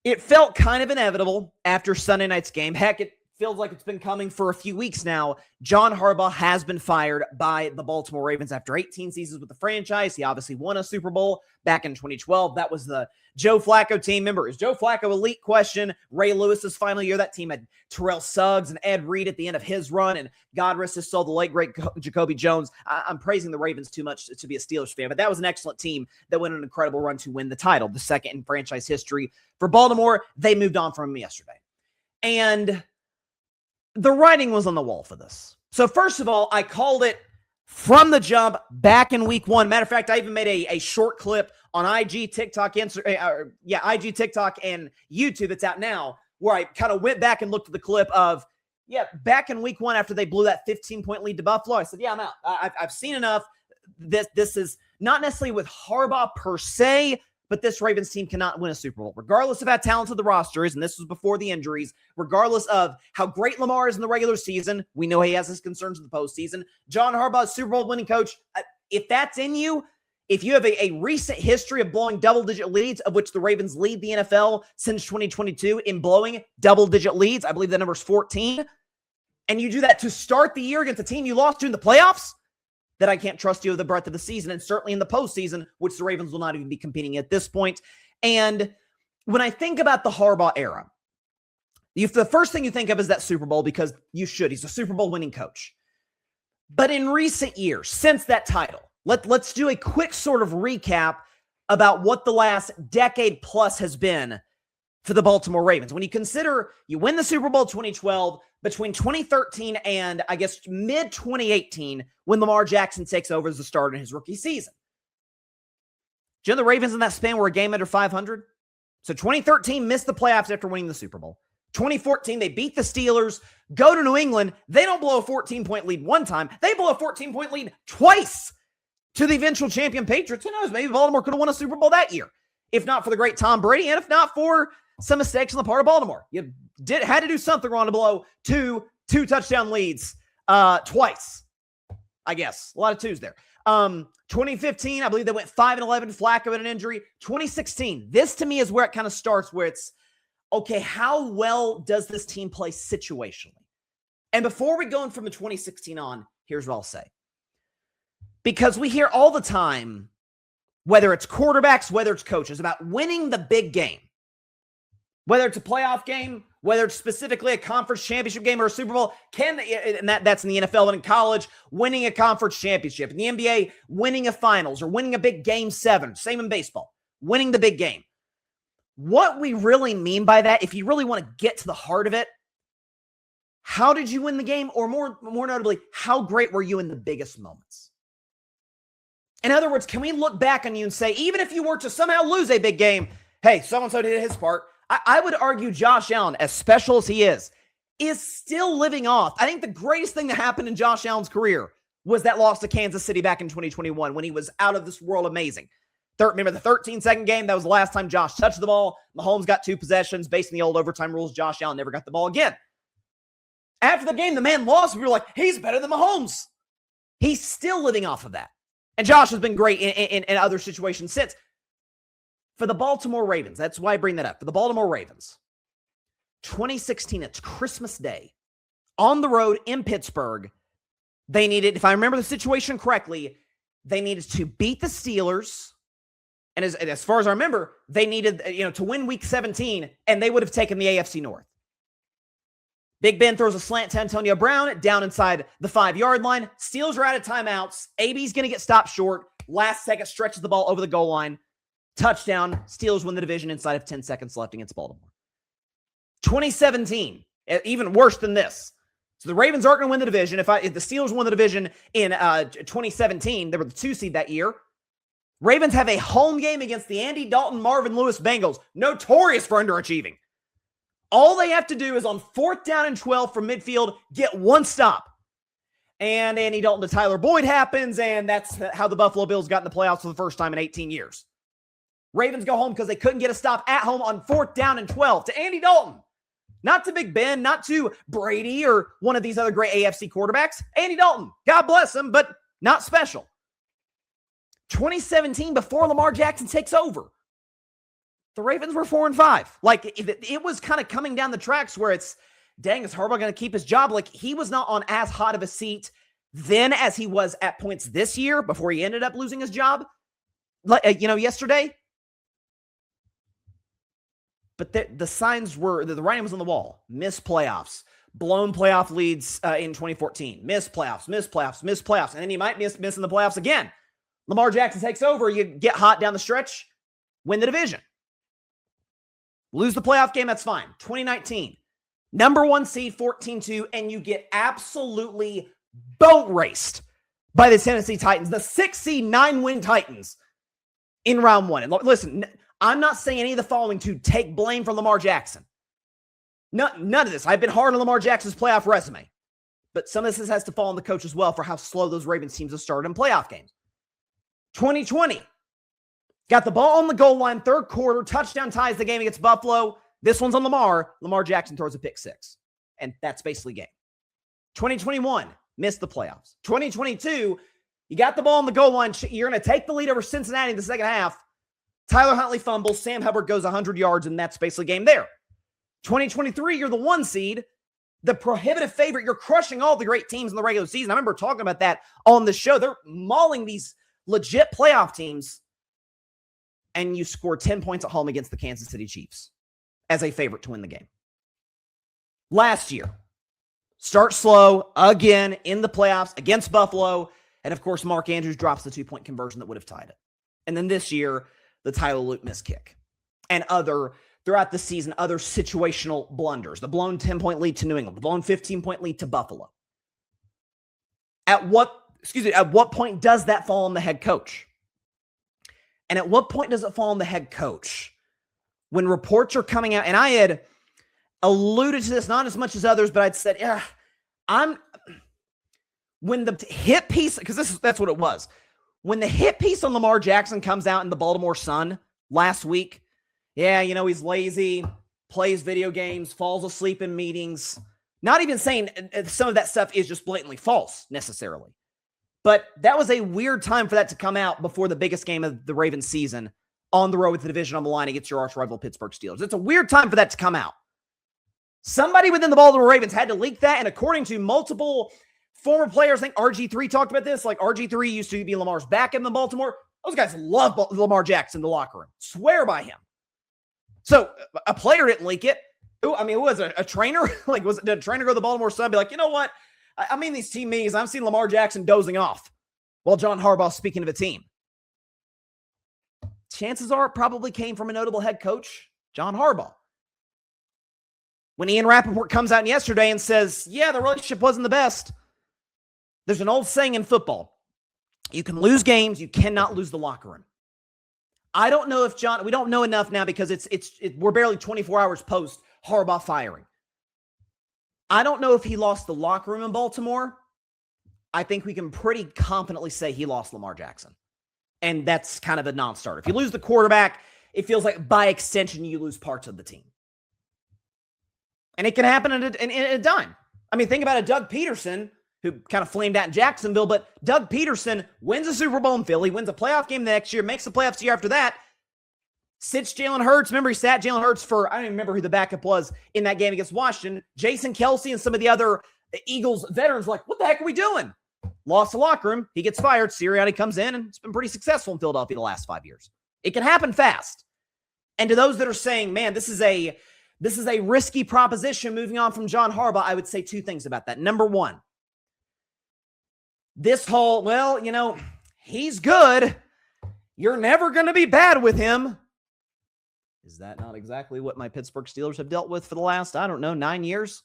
It felt kind of inevitable after Sunday night's game. Heck, it feels like it's been coming for a few weeks now. John Harbaugh has been fired by the Baltimore Ravens after 18 seasons with the franchise. He obviously won a Super Bowl back in 2012. That was the Joe Flacco team. Remember, is Joe Flacco elite? Question. Ray Lewis's final year, that team had Terrell Suggs and Ed Reed at the end of his run, and God rest his soul, the late, great Jacoby Jones. I'm praising the Ravens too much to be a Steelers fan, but that was an excellent team that went on an incredible run to win the title, the second in franchise history. For Baltimore, they moved on from him yesterday. And the writing was on the wall for this. So first of all, I called it from the jump back in week one. Matter of fact, I even made a short clip on IG, TikTok, IG, TikTok, and YouTube that's out now, where I kind of went back and looked at the clip of, back in week one after they blew that 15-point lead to Buffalo. I said, I'm out. I've seen enough. This is not necessarily with Harbaugh per se, but this Ravens team cannot win a Super Bowl, regardless of how talented the roster is, and this was before the injuries, regardless of how great Lamar is in the regular season. We know he has his concerns in the postseason. John Harbaugh, Super Bowl winning coach. If that's in you, if you have a recent history of blowing double-digit leads, of which the Ravens lead the NFL since 2022 in blowing double-digit leads, I believe the number's 14, and you do that to start the year against a team you lost to in the playoffs, that I can't trust you with the breadth of the season, and certainly in the postseason, which the Ravens will not even be competing at this point. And when I think about the Harbaugh era, the first thing you think of is that Super Bowl, because you should. He's a Super Bowl winning coach. But in recent years, since that title, let's do a quick sort of recap about what the last decade plus has been for the Baltimore Ravens. When you consider you win the Super Bowl 2012, between 2013 and I guess mid-2018, when Lamar Jackson takes over as the starter in his rookie season. Do you know the Ravens in that span were a game under 500? So 2013 missed the playoffs after winning the Super Bowl. 2014, they beat the Steelers, go to New England. They don't blow a 14-point lead one time. They blow a 14-point lead twice to the eventual champion Patriots. Who knows? Maybe Baltimore could have won a Super Bowl that year, if not for the great Tom Brady, and if not for some mistakes on the part of Baltimore. You had to do something wrong to blow two touchdown leads twice, I guess. A lot of twos there. 2015, I believe they went 5-11. Flacco had an injury. 2016, this to me is where it kind of starts, where it's, okay, how well does this team play situationally? And before we go in from the 2016 on, here's what I'll say. Because we hear all the time, whether it's quarterbacks, whether it's coaches, about winning the big game. Whether it's a playoff game, whether it's specifically a conference championship game or a Super Bowl, that's in the NFL and in college, winning a conference championship. In the NBA, winning a finals or winning a big game 7. Same in baseball, winning the big game. What we really mean by that, if you really want to get to the heart of it, how did you win the game? Or more notably, how great were you in the biggest moments? In other words, can we look back on you and say, even if you were to somehow lose a big game, hey, so-and-so did his part. I would argue Josh Allen, as special as he is still living off. I think the greatest thing that happened in Josh Allen's career was that loss to Kansas City back in 2021 when he was out of this world amazing. Remember the 13-second game? That was the last time Josh touched the ball. Mahomes got 2 possessions. Based on the old overtime rules, Josh Allen never got the ball again. After the game, the man lost. We were like, he's better than Mahomes. He's still living off of that. And Josh has been great in other situations since. For the Baltimore Ravens, that's why I bring that up. For the Baltimore Ravens, 2016, it's Christmas Day. On the road in Pittsburgh, they needed, if I remember the situation correctly, they needed to beat the Steelers. And as far as I remember, they needed to win Week 17, and they would have taken the AFC North. Big Ben throws a slant to Antonio Brown down inside the 5-yard line. Steelers are out of timeouts. AB's going to get stopped short. Last second, stretches the ball over the goal line. Touchdown. Steelers win the division inside of 10 seconds left against Baltimore. 2017, even worse than this. So the Ravens aren't going to win the division. If the Steelers won the division in 2017, they were the 2 seed that year. Ravens have a home game against the Andy Dalton, Marvin Lewis Bengals, notorious for underachieving. All they have to do is on 4th down and 12 from midfield, get 1 stop. And Andy Dalton to Tyler Boyd happens, and that's how the Buffalo Bills got in the playoffs for the first time in 18 years. Ravens go home because they couldn't get a stop at home on 4th down and 12 to Andy Dalton. Not to Big Ben, not to Brady or one of these other great AFC quarterbacks. Andy Dalton, God bless him, but not special. 2017, before Lamar Jackson takes over. the Ravens were 4-5. Like, it was kind of coming down the tracks where it's, dang, is Harbaugh going to keep his job? Like, he was not on as hot of a seat then as he was at points this year before he ended up losing his job, yesterday. But the signs were, the writing was on the wall. Missed playoffs, blown playoff leads in 2014, missed playoffs. And then he might miss in the playoffs again. Lamar Jackson takes over. You get hot down the stretch, win the division. Lose the playoff game, that's fine. 2019, number 1 seed, 14-2, and you get absolutely boat raced by the Tennessee Titans, the 6 seed, 9-win Titans in round 1. And listen, I'm not saying any of the following to take blame for Lamar Jackson. None of this. I've been hard on Lamar Jackson's playoff resume, but some of this has to fall on the coach as well for how slow those Ravens teams have started in playoff games. 2020. Got the ball on the goal line, third quarter, touchdown ties the game against Buffalo. This one's on Lamar. Lamar Jackson throws a pick 6. And that's basically game. 2021, missed the playoffs. 2022, you got the ball on the goal line. You're going to take the lead over Cincinnati in the second half. Tyler Huntley fumbles. Sam Hubbard goes 100 yards, and that's basically game there. 2023, you're the 1 seed. The prohibitive favorite. You're crushing all the great teams in the regular season. I remember talking about that on the show. They're mauling these legit playoff teams. And you score 10 points at home against the Kansas City Chiefs as a favorite to win the game. Last year, start slow again in the playoffs against Buffalo. And of course, Mark Andrews drops the 2-point conversion that would have tied it. And then this year, the Tyler Luke missed kick. And throughout the season, other situational blunders. The blown 10-point lead to New England, the blown 15-point lead to Buffalo. At what point does that fall on the head coach? And at what point does it fall on the head coach? When reports are coming out, and I had alluded to this, not as much as others, but I'd said, when the hit piece, because that's what it was. When the hit piece on Lamar Jackson comes out in the Baltimore Sun last week, he's lazy, plays video games, falls asleep in meetings. Not even saying some of that stuff is just blatantly false necessarily. But that was a weird time for that to come out before the biggest game of the Ravens season on the road with the division on the line against your arch rival Pittsburgh Steelers. It's a weird time for that to come out. Somebody within the Baltimore Ravens had to leak that, and according to multiple former players, I think RG3 talked about this, like RG3 used to be Lamar's back in the Baltimore. Those guys love Lamar Jackson in the locker room. Swear by him. So a player didn't leak it. Who was it? A trainer? Did a trainer go to the Baltimore Sun and be like, you know what? I'm in these team meetings. I'm seeing Lamar Jackson dozing off while John Harbaugh speaking of a team. Chances are it probably came from a notable head coach, John Harbaugh. When Ian Rappaport comes out yesterday and says, the relationship wasn't the best. There's an old saying in football. You can lose games. You cannot lose the locker room. I don't know if we don't know enough now because we're barely 24 hours post Harbaugh firing. I don't know if he lost the locker room in Baltimore. I think we can pretty confidently say he lost Lamar Jackson. And that's kind of a non-starter. If you lose the quarterback, it feels like by extension you lose parts of the team. And it can happen in a dime. Think about a Doug Peterson who kind of flamed out in Jacksonville, but Doug Peterson wins a Super Bowl in Philly, wins a playoff game the next year, makes the playoffs the year after that, sits Jalen Hurts. Remember, he sat Jalen Hurts for, I don't even remember who the backup was in that game against Washington. Jason Kelsey and some of the other Eagles veterans like, what the heck are we doing? Lost the locker room. He gets fired. Sirianni comes in, and it's been pretty successful in Philadelphia the last 5 years. It can happen fast. And to those that are saying, man, this is a risky proposition moving on from John Harbaugh, I would say 2 things about that. Number 1, this whole, he's good. You're never going to be bad with him. Is that not exactly what my Pittsburgh Steelers have dealt with for the last, 9 years?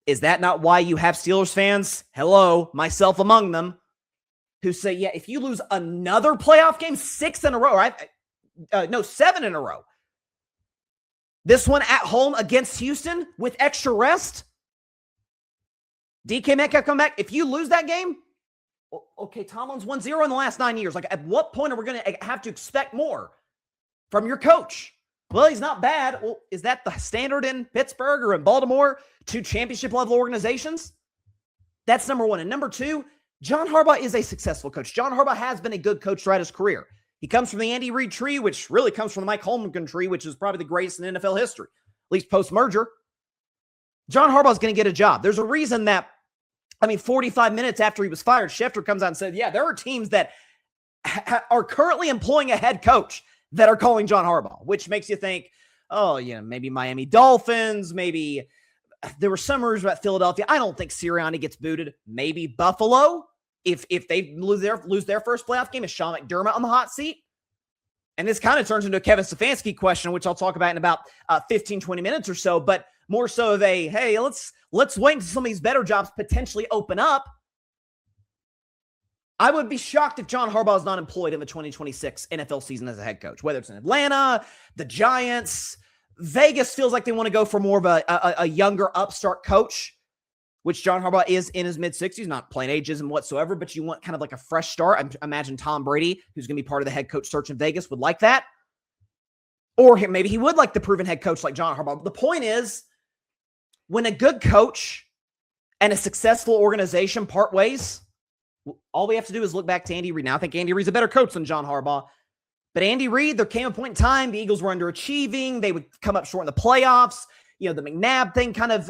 Is that not why you have Steelers fans, hello, myself among them, who say, if you lose another playoff game, 6 in a row, right? 7 in a row. This one at home against Houston with extra rest. DK Metcalf come back. If you lose that game, okay, Tomlin's 1-0 in the last 9 years. At what point are we going to have to expect more from your coach? Well, he's not bad. Well, is that the standard in Pittsburgh or in Baltimore? 2 championship-level organizations? That's number 1. And number 2, John Harbaugh is a successful coach. John Harbaugh has been a good coach throughout his career. He comes from the Andy Reid tree, which really comes from the Mike Holmgren tree, which is probably the greatest in NFL history, at least post-merger. John Harbaugh is going to get a job. There's a reason that, 45 minutes after he was fired, Schefter comes out and said, yeah, there are teams that are currently employing a head coach that are calling John Harbaugh, which makes you think, oh, maybe Miami Dolphins, maybe there were some rumors about Philadelphia. I don't think Sirianni gets booted. Maybe Buffalo, if they lose their first playoff game, is Sean McDermott on the hot seat? And this kind of turns into a Kevin Stefanski question, which I'll talk about in about 15, 20 minutes or so, but more so of a, hey, let's wait until some of these better jobs potentially open up. I would be shocked if John Harbaugh is not employed in the 2026 NFL season as a head coach, whether it's in Atlanta, the Giants. Vegas feels like they want to go for more of a younger upstart coach, which John Harbaugh is in his mid-60s, not playing ageism whatsoever, but you want kind of like a fresh start. I imagine Tom Brady, who's going to be part of the head coach search in Vegas, would like that. Or maybe he would like the proven head coach like John Harbaugh. The point is, when a good coach and a successful organization part ways, all we have to do is look back to Andy Reid. Now, I think Andy Reid's a better coach than John Harbaugh. But Andy Reid, there came a point in time, the Eagles were underachieving. They would come up short in the playoffs. The McNabb thing kind of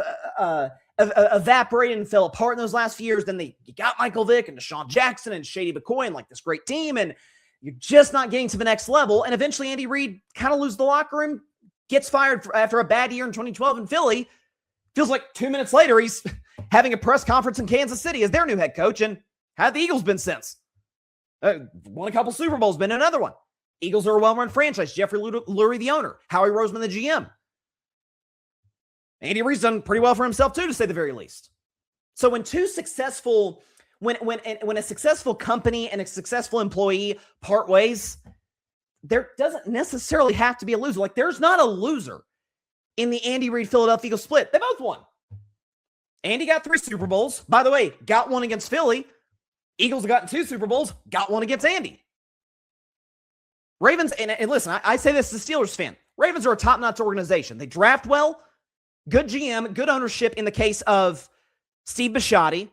evaporated and fell apart in those last few years. Then you got Michael Vick and Deshaun Jackson and Shady McCoy and like this great team. And you're just not getting to the next level. And eventually Andy Reid kind of loses the locker room, gets fired after a bad year in 2012 in Philly. Feels like 2 minutes later, he's having a press conference in Kansas City as their new head coach. And how have the Eagles been since? Won a couple Super Bowls, been another one. Eagles are a well-run franchise. Jeffrey Lurie, the owner. Howie Roseman, the GM. Andy Reid's done pretty well for himself, too, to say the very least. So when a successful company and a successful employee part ways, there doesn't necessarily have to be a loser. Like, there's not a loser in the Andy Reid Philadelphia Eagles split. They both won. Andy got 3 Super Bowls. By the way, got one against Philly. Eagles have gotten 2 Super Bowls, got one against Andy. Ravens, and listen, I say this as a Steelers fan. Ravens are a top-notch organization. They draft well, good GM, good ownership in the case of Steve Bisciotti.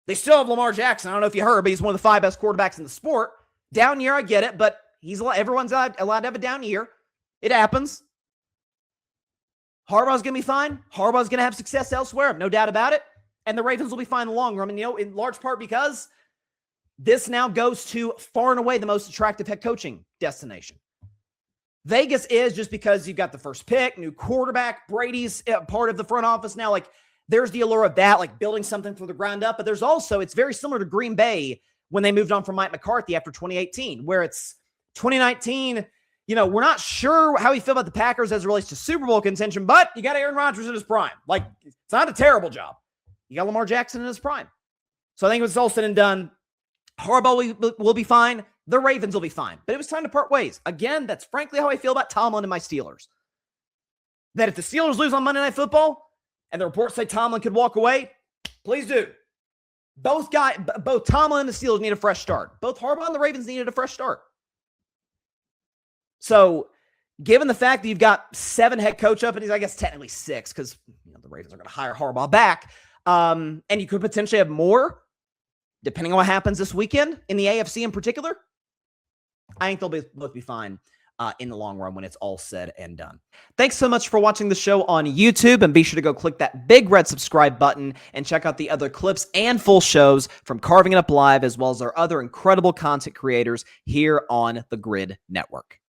They still have Lamar Jackson. I don't know if you heard, but he's one of the 5 best quarterbacks in the sport. Down year, I get it, but everyone's allowed to have a down year. It happens. Harbaugh's going to be fine. Harbaugh's going to have success elsewhere, no doubt about it. And the Ravens will be fine in the long run. In large part because this now goes to far and away the most attractive head coaching destination. Vegas is just because you've got the first pick, new quarterback, Brady's part of the front office now. Like, there's the allure of that, like building something from the ground up. But there's also, it's very similar to Green Bay when they moved on from Mike McCarthy after 2018, where it's 2019. We're not sure how we feel about the Packers as it relates to Super Bowl contention, but you got Aaron Rodgers in his prime. Like, it's not a terrible job. You got Lamar Jackson in his prime. So I think it was all said and done. Harbaugh will be fine. The Ravens will be fine. But it was time to part ways. Again, that's frankly how I feel about Tomlin and my Steelers. That if the Steelers lose on Monday Night Football and the reports say Tomlin could walk away, please do. Both Tomlin and the Steelers need a fresh start. Both Harbaugh and the Ravens needed a fresh start. So, given the fact that you've got 7 head coach openings, I guess technically 6, because the Ravens are going to hire Harbaugh back, and you could potentially have more, depending on what happens this weekend in the AFC in particular. I think they'll both be fine in the long run when it's all said and done. Thanks so much for watching the show on YouTube, and be sure to go click that big red subscribe button and check out the other clips and full shows from Carving It Up Live, as well as our other incredible content creators here on the Grid Network.